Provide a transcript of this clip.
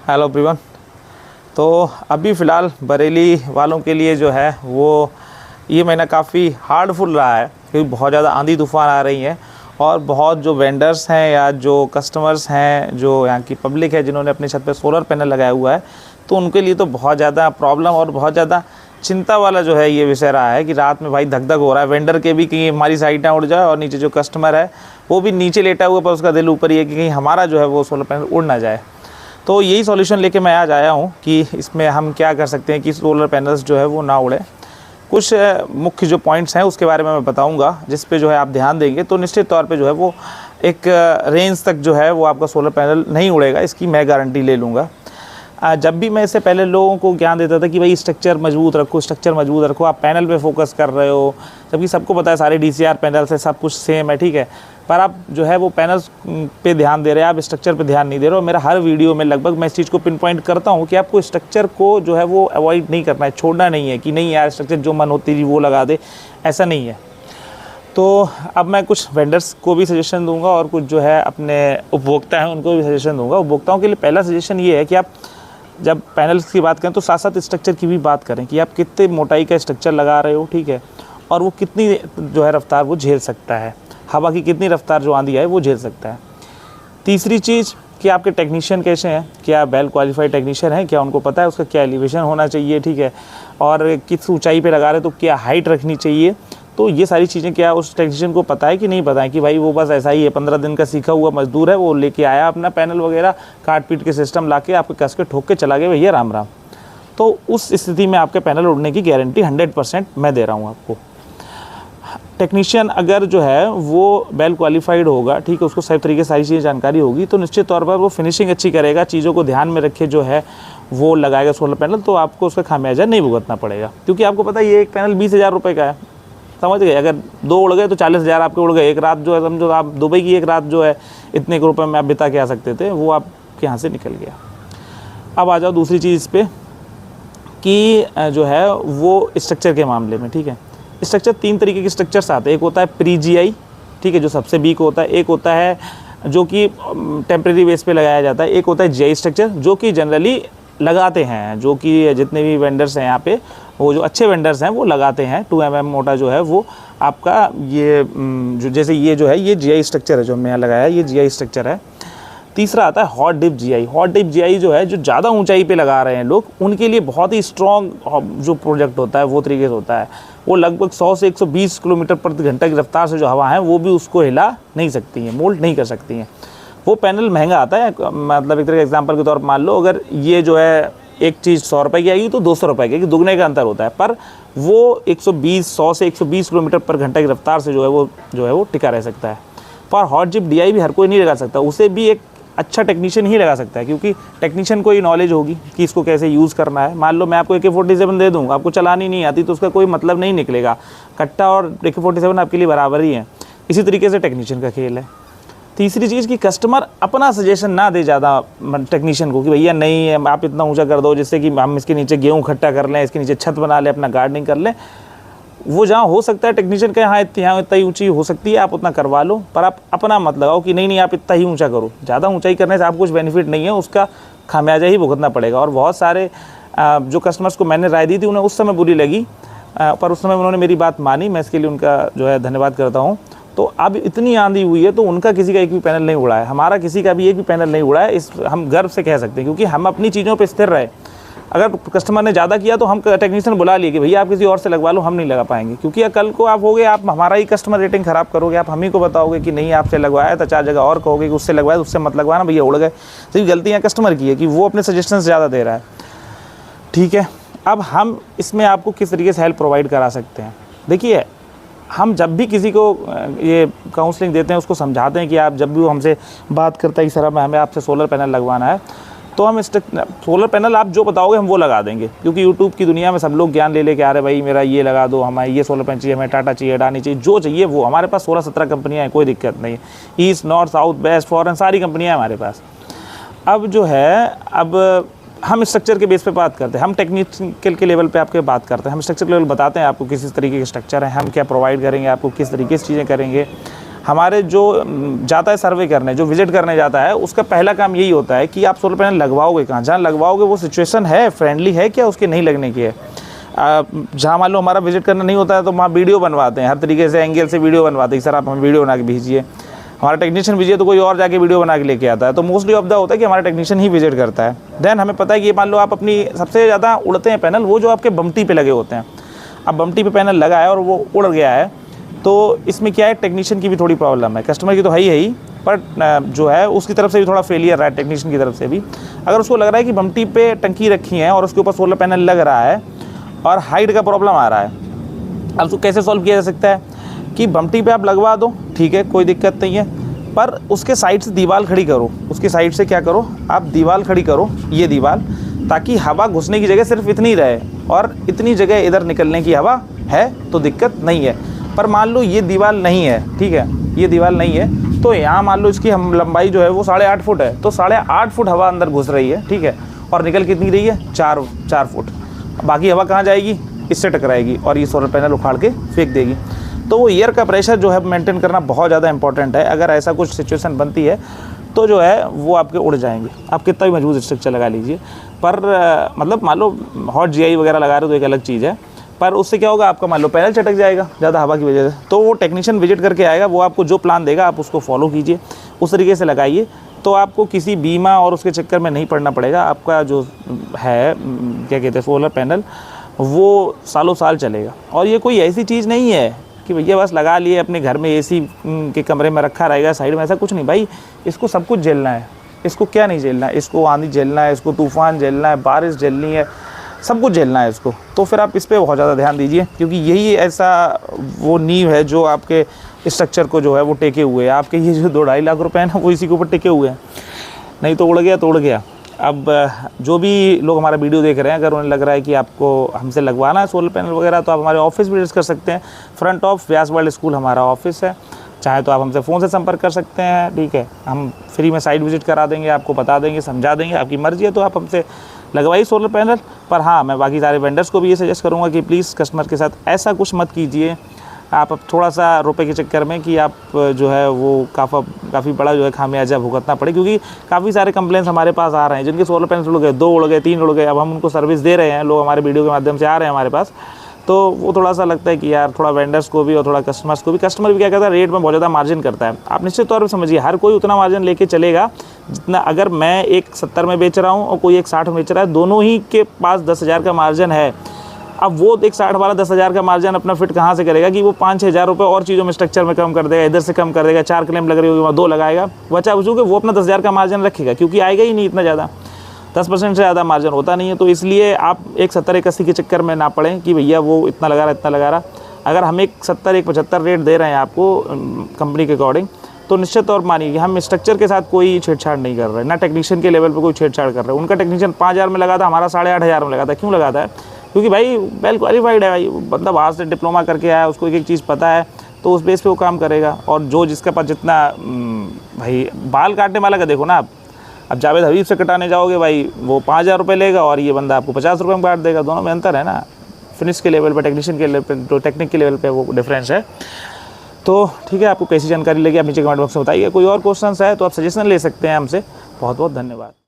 Hello everyone. तो अभी फ़िलहाल बरेली वालों के लिए जो है वो ये महीना काफ़ी हार्डफुल रहा है, क्योंकि बहुत ज़्यादा आंधी तूफ़ान आ रही हैं और बहुत जो वेंडर्स हैं या जो कस्टमर्स हैं, जो यहाँ की पब्लिक है जिन्होंने अपनी छत पे सोलर पैनल लगाया हुआ है, तो उनके लिए तो बहुत ज़्यादा प्रॉब्लम और बहुत ज़्यादा चिंता वाला जो है ये विषय रहा है कि रात में भाई धक धक हो रहा है वेंडर के भी, कहीं हमारी साइड ना उड़ जाए, और नीचे जो कस्टमर है वो भी नीचे लेटा हुआ पर उसका दिल ऊपर ही है कि कहीं हमारा जो है वो सोलर पैनल उड़ ना जाए। तो यही सॉल्यूशन लेके मैं आज आया हूँ कि इसमें हम क्या कर सकते हैं कि सोलर पैनल्स जो है वो ना उड़े। कुछ मुख्य जो पॉइंट्स हैं उसके बारे में मैं बताऊंगा, जिस पे जो है आप ध्यान देंगे तो निश्चित तौर पे जो है वो एक रेंज तक जो है वो आपका सोलर पैनल नहीं उड़ेगा, इसकी मैं गारंटी ले लूँगा। जब भी मैं इससे पहले लोगों को ज्ञान देता था कि भाई स्ट्रक्चर मजबूत रखो, आप पैनल पे फोकस कर रहे हो, जबकि सबको पता है सारे DCR पैनल से सब कुछ सेम है, ठीक है, पर आप जो है वो पैनल्स पे ध्यान दे रहे हैं, आप स्ट्रक्चर पे ध्यान नहीं दे रहे हो। मेरा हर वीडियो में लगभग मैं इस चीज़ को पिन पॉइंट करता हूँ कि आपको स्ट्रक्चर को जो है वो अवॉइड नहीं करना है, छोड़ना नहीं है कि नहीं यार स्ट्रक्चर जो मन होती थी वो लगा दे, ऐसा नहीं है। तो अब मैं कुछ वेंडर्स को भी सजेशन दूंगा और कुछ जो है अपने उपभोक्ता हैं उनको भी सजेशन दूंगा। उपभोक्ताओं के लिए पहला सजेशन ये है कि आप जब पैनल्स की बात करें तो साथ साथ स्ट्रक्चर की भी बात करें कि आप कितने मोटाई का स्ट्रक्चर लगा रहे हो, ठीक है, और वो कितनी जो है रफ्तार वो झेल सकता है, हवा की कितनी रफ्तार जो आंधी आए वो झेल सकता है। तीसरी चीज़ कि आपके टेक्नीशियन कैसे हैं, क्या वेल क्वालिफाइड टेक्नीशियन हैं, क्या उनको पता है उसका क्या एलिवेशन होना चाहिए, ठीक है, और किस ऊंचाई पे लगा रहे तो क्या हाइट रखनी चाहिए। तो ये सारी चीज़ें क्या उस टेक्नीशियन को पता है कि नहीं पता है कि भाई वो बस ऐसा ही है, 15 दिन का सीखा हुआ मजदूर है, वो लेके आया अपना पैनल वगैरह काट पीट के सिस्टम ला के आपके कस के ठोक के चला गया, भैया राम राम। तो उस स्थिति में आपके पैनल उड़ने की गारंटी 100% मैं दे रहा हूँ आपको। टेक्नीशियन अगर जो है वो वेल क्वालिफाइड होगा, ठीक है, उसको सही तरीके से सारी चीज़ें जानकारी होगी, तो निश्चित तौर पर वो फिनिशिंग अच्छी करेगा, चीज़ों को ध्यान में रखे जो है वो लगाएगा सोलर पैनल, तो आपको उसका खामियाजा नहीं भुगतना पड़ेगा। क्योंकि आपको पता है ये एक पैनल 20,000 रुपये का है, समझ गए। अगर 2 उड़ गए तो 40,000 आपके उड़ गए। एक रात जो है समझो आप दुबई की एक रात जो है इतने रुपये में आप बिता के आ सकते थे, वो आपके यहाँ से निकल गया। अब आ जाओ दूसरी चीज़ पे कि जो है वो स्ट्रक्चर के मामले में, ठीक है, स्ट्रक्चर 3 तरीके के स्ट्रक्चर्स आते हैं। एक होता है प्री GI, ठीक है, जो सबसे वीक होता है। एक होता है जो कि टेम्प्रेरी बेस पे लगाया जाता है। एक होता है GI स्ट्रक्चर जो कि जनरली लगाते हैं, जो कि जितने भी वेंडर्स हैं यहाँ पे, वो जो अच्छे वेंडर्स हैं वो लगाते हैं। 2 mm मोटा जो है वो आपका ये जो जैसे ये जो है ये GI स्ट्रक्चर है जो हमने यहाँ लगाया है, ये GI स्ट्रक्चर है। तीसरा आता है hot dip GI। Hot dip GI जो है जो ज़्यादा ऊंचाई पे लगा रहे हैं लोग, उनके लिए बहुत ही स्ट्रॉन्ग जो प्रोजेक्ट होता है वो तरीके से होता है। वो लगभग 100 से 120 किलोमीटर प्रति घंटा की रफ्तार से जो हवा है वो भी उसको हिला नहीं सकती हैं, मोल्ड नहीं कर सकती हैं। वो पैनल महंगा आता है, मतलब एक तरह के एग्जाम्पल के तौर पर मान लो अगर ये जो है एक चीज़ 100 रुपये की आएगी तो 200 रुपये की, दुगने का अंतर होता है, पर वो 100 से 120 किलोमीटर पर घंटा की रफ्तार से जो है वो टिका रह सकता है। पर हॉट डिप DI भी हर कोई नहीं लगा सकता, उसे भी एक अच्छा टेक्नीशियन ही लगा सकता है, क्योंकि टेक्नीशियन को ये नॉलेज होगी कि इसको कैसे यूज़ करना है। मान लो मैं आपको AK-47 दे दूँ, आपको चलानी नहीं आती तो उसका कोई मतलब नहीं निकलेगा। कट्टा और AK-47 आपके लिए बराबर ही है। इसी तरीके से टेक्नीशियन का खेल है। तीसरी चीज़ कि कस्टमर अपना सजेशन ना दे ज़्यादा टेक्नीशियन को कि भैया नहीं आप इतना ऊंचा कर दो जिससे कि हम इसके नीचे गेहूँ इकट्ठा कर लें, इसके नीचे छत बना लें, अपना गार्डनिंग कर लें। वो जहाँ हो सकता है टेक्नीशियन का यहाँ इतना ही ऊंची हो सकती है, आप उतना करवा लो, पर आप अपना मत लगाओ कि नहीं आप इतना ही ऊंचा करो। ज़्यादा ऊंचाई करने से आपको कुछ बेनिफिट नहीं है, उसका खामियाजा ही भुगतना पड़ेगा। और बहुत सारे जो कस्टमर्स को मैंने राय दी थी उन्हें उस समय बुरी लगी, पर उस समय उन्होंने मेरी बात मानी, मैं इसके लिए उनका जो है धन्यवाद करता हूँ। तो अब इतनी आंधी हुई है तो उनका किसी का एक भी पैनल नहीं उड़ा है, हमारा किसी का भी एक भी पैनल नहीं उड़ा है, इस हम गर्व से कह सकते हैं, क्योंकि हम अपनी चीज़ों पे स्थिर रहे। अगर कस्टमर ने ज़्यादा किया तो हम टेक्नीशियन बुला लिए कि भैया आप किसी और से लगवा लो, हम नहीं लगा पाएंगे, क्योंकि कल को आप होगे आप हमारा ही कस्टमर रेटिंग ख़राब करोगे, आप हम ही को बताओगे कि नहीं आपसे लगवाया था, 4 जगह और कहोगे कि उससे लगवाया, उससे मत लगवाना भैया उड़ गए। तो ये गलतियाँ कस्टमर की है कि वो अपने सजेशन ज़्यादा दे रहा है, ठीक है। अब हम इसमें आपको किस तरीके से हेल्प प्रोवाइड करा सकते हैं। देखिए हम जब भी किसी को ये काउंसलिंग देते हैं उसको समझाते हैं कि आप जब भी वो हमसे बात करता है कि सर हमें आपसे सोलर पैनल लगवाना है, तो हम सोलर पैनल आप जो बताओगे हम वो लगा देंगे। क्योंकि यूट्यूब की दुनिया में सब लोग ज्ञान ले लेके आ रहे हैं, भाई मेरा ये लगा दो, हमें ये सोलर पैनल चाहिए, हमें टाटा चाहिए, अडानी चाहिए, जो चाहिए वो। हमारे पास 16-17 कंपनियाँ हैं, कोई दिक्कत नहीं है, east north south west foreign सारी कंपनियाँ हैं हमारे पास। अब जो है अब हम स्ट्रक्चर के बेस पे बात करते हैं, हम टेक्निकल के लेवल पे आपके बात करते हैं, हम स्ट्रक्चर के लेवल बताते हैं आपको किस तरीके के स्ट्रक्चर है, हम क्या प्रोवाइड करेंगे आपको, किस तरीके से चीज़ें करेंगे, हमारे जो जाता है सर्वे करने, जो विजिट करने जाता है, उसका पहला काम यही होता है कि आप सोलर पैनल लगवाओगे कहाँ, जहाँ लगवाओगे वो सिचुएशन है, फ्रेंडली है क्या, उसके नहीं लगने की है। जहाँ मान लो हमारा विजिट करना नहीं होता है तो वहाँ वीडियो बनवाते हैं, हर तरीके से एंगल से वीडियो बनवाते हैं, सर आप हमें वीडियो बना के भेजिए, हमारा टेक्नीशियन भेजिए, तो कोई और जाके वीडियो बना के लेके आता है। तो मोस्टली ऑफ द होता है कि हमारा टेक्नीशियन ही विजिट करता है। देन हमें पता है कि ये मान लो आप अपनी सबसे ज़्यादा उड़ते हैं पैनल वो जो आपके बम्टी पे लगे होते हैं। अब बम्टी पे पैनल लगा है और वो उड़ गया है, तो इसमें क्या है, टेक्नीशियन की भी थोड़ी प्रॉब्लम है, कस्टमर की तो है ही, बट जो है उसकी तरफ से भी थोड़ा फेलियर रहा है, टेक्नीशियन की तरफ से भी। अगर उसको लग रहा है कि बम्टी पे टंकी रखी है और उसके ऊपर सोलर पैनल लग रहा है और हाइट का प्रॉब्लम आ रहा है, अब उसको कैसे सॉल्व किया जा सकता है कि बम्टी पे आप लगवा दो, ठीक है, कोई दिक्कत नहीं है, पर उसके साइड से दीवार खड़ी करो, उसके साइड से क्या करो, आप दीवार खड़ी करो, ये दीवार, ताकि हवा घुसने की जगह सिर्फ इतनी रहे और इतनी जगह इधर निकलने की हवा है तो दिक्कत नहीं है। पर मान लो ये दीवार नहीं है, ठीक है, ये दीवार नहीं है, तो यहाँ मान लो इसकी हम लंबाई जो है वो 8.5 फुट है, तो 8.5 फुट हवा अंदर घुस रही है, ठीक है, और निकल कितनी रही है, 4 फुट। बाकी हवा कहाँ जाएगी, इससे टकराएगी और ये सोलर पैनल उखाड़ के फेंक देगी। तो वो एयर का प्रेशर जो है मेंटेन करना बहुत ज़्यादा इंपॉर्टेंट है। अगर ऐसा कुछ सिचुएशन बनती है तो जो है वो आपके उड़ जाएंगे, आप कितना भी मजबूत स्ट्रक्चर लगा लीजिए। पर मतलब मान लो हॉट GI वगैरह लगा रहे हो तो एक अलग चीज़ है, पर उससे क्या होगा, आपका मान लो पैनल चटक जाएगा ज़्यादा हवा की वजह से। तो वो टेक्नीशियन विजिट करके आएगा, वो आपको जो प्लान देगा आप उसको फॉलो कीजिए, उस तरीके से लगाइए, तो आपको किसी बीमा और उसके चक्कर में नहीं पड़ना पड़ेगा। आपका जो है क्या कहते हैं सोलर पैनल, वो सालों साल चलेगा। और ये कोई ऐसी चीज़ नहीं है कि भैया बस लगा लिए अपने घर में AC के कमरे में रखा रहेगा साइड में, ऐसा कुछ नहीं भाई, इसको सब कुछ झेलना है। इसको क्या नहीं झेलना है, इसको आंधी झेलना है, इसको तूफ़ान झेलना है, बारिश झेलनी है, सब कुछ झेलना है इसको। तो फिर आप इस पर बहुत ज़्यादा ध्यान दीजिए, क्योंकि यही ऐसा वो नींव है जो आपके स्ट्रक्चर को जो है वो टेके हुए है। आपके ये जो 2-2.5 लाख रुपए हैं ना, वो इसी के ऊपर टिके हुए हैं, नहीं तो उड़ गया तो उड़ गया। अब जो भी लोग हमारा वीडियो देख रहे हैं, अगर उन्हें लग रहा है कि आपको हमसे लगवाना है सोलर पैनल वगैरह, तो आप हमारे ऑफिस विजिट कर सकते हैं। Front of Vyas world school हमारा ऑफिस है, चाहे तो आप हमसे फ़ोन से संपर्क कर सकते हैं, ठीक है, हम फ्री में साइट विजिट करा देंगे, आपको बता देंगे, समझा देंगे, आपकी मर्ज़ी है तो आप हमसे लगवाइए सोलर पैनल। पर हाँ, मैं बाकी सारे वेंडर्स को भी ये सजेस्ट करूँगा कि प्लीज़ कस्टमर के साथ ऐसा कुछ मत कीजिए आप, अब थोड़ा सा रुपए के चक्कर में कि आप जो है वो काफ़ी बड़ा जो है खामियाजा भुगतना पड़े। क्योंकि काफ़ी सारे कंप्लेंट्स हमारे पास आ रहे हैं जिनके सोलर पैनल उड़ गए, 2 उड़ गए, 3 उड़ गए। अब हम उनको सर्विस दे रहे हैं, लोग हमारे वीडियो के माध्यम से आ रहे हैं हमारे पास, तो वो थोड़ा सा लगता है कि यार थोड़ा वेंडर्स को भी और थोड़ा कस्टमर्स को भी, कस्टमर भी क्या करता है, रेट में बहुत ज़्यादा मार्जिन करता है। आप निश्चित तौर पर समझिए, हर कोई उतना मार्जिन लेके चलेगा जितना, अगर मैं एक 70 में बेच रहा हूँ और कोई एक 60 में बेच रहा है, दोनों ही के पास 10,000 का मार्जिन है। अब वो एक 60 वाला 10,000 का मार्जिन अपना फिट कहाँ से करेगा कि वो 5-6 हज़ार रुपये और चीज़ों में स्ट्रक्चर में कम कर देगा, इधर से कम कर देगा, 4 क्लेम लग रही होगी वहाँ 2 लगाएगा, बचा बचूँगे वो अपना 10,000 का मार्जिन रखेगा, क्योंकि आएगा ही नहीं इतना ज़्यादा, 10% से ज़्यादा मार्जिन होता नहीं है। तो इसलिए आप एक 70-81 के चक्कर में ना पड़ें कि भैया वो इतना लगा रहा इतना लगा रहा। अगर हम एक 70-75 रेट दे रहे हैं आपको कंपनी के अकॉर्डिंग, तो निश्चित तौर मानिए कि हम स्ट्रक्चर के साथ कोई छेड़छाड़ नहीं कर रहे, ना टेक्नीशियन के लेवल पर कोई छेड़छाड़ कर रहे हैं। उनका टेक्नीशियन 5,000 में लगा था, हमारा 8,500 में लगा था। क्यों लगाता है? क्योंकि भाई वेल क्वालिफाइड है, भाई बंदा बाहर से डिप्लोमा करके आया, उसको एक चीज़ पता है, तो उस बेस पे वो काम करेगा। और जो जिसके पास जितना भाई बाल काटने वाला का देखो ना, आप अब जावेद हबीब से कटाने जाओगे भाई वो 5,000 रुपये लेगा और ये बंदा आपको 50 रुपये में काट देगा। दोनों में अंतर है ना, फिनिश के लेवल पे, टेक्नीशियन के लेवल पे, तो टेक्निक के लेवल पे वो डिफरेंस है। तो ठीक है, आपको कैसी जानकारी लगी आप नीचे कमेंट बॉक्स में बताइए। कोई और क्वेश्चन है तो आप सजेशन ले सकते हैं हमसे। बहुत बहुत धन्यवाद।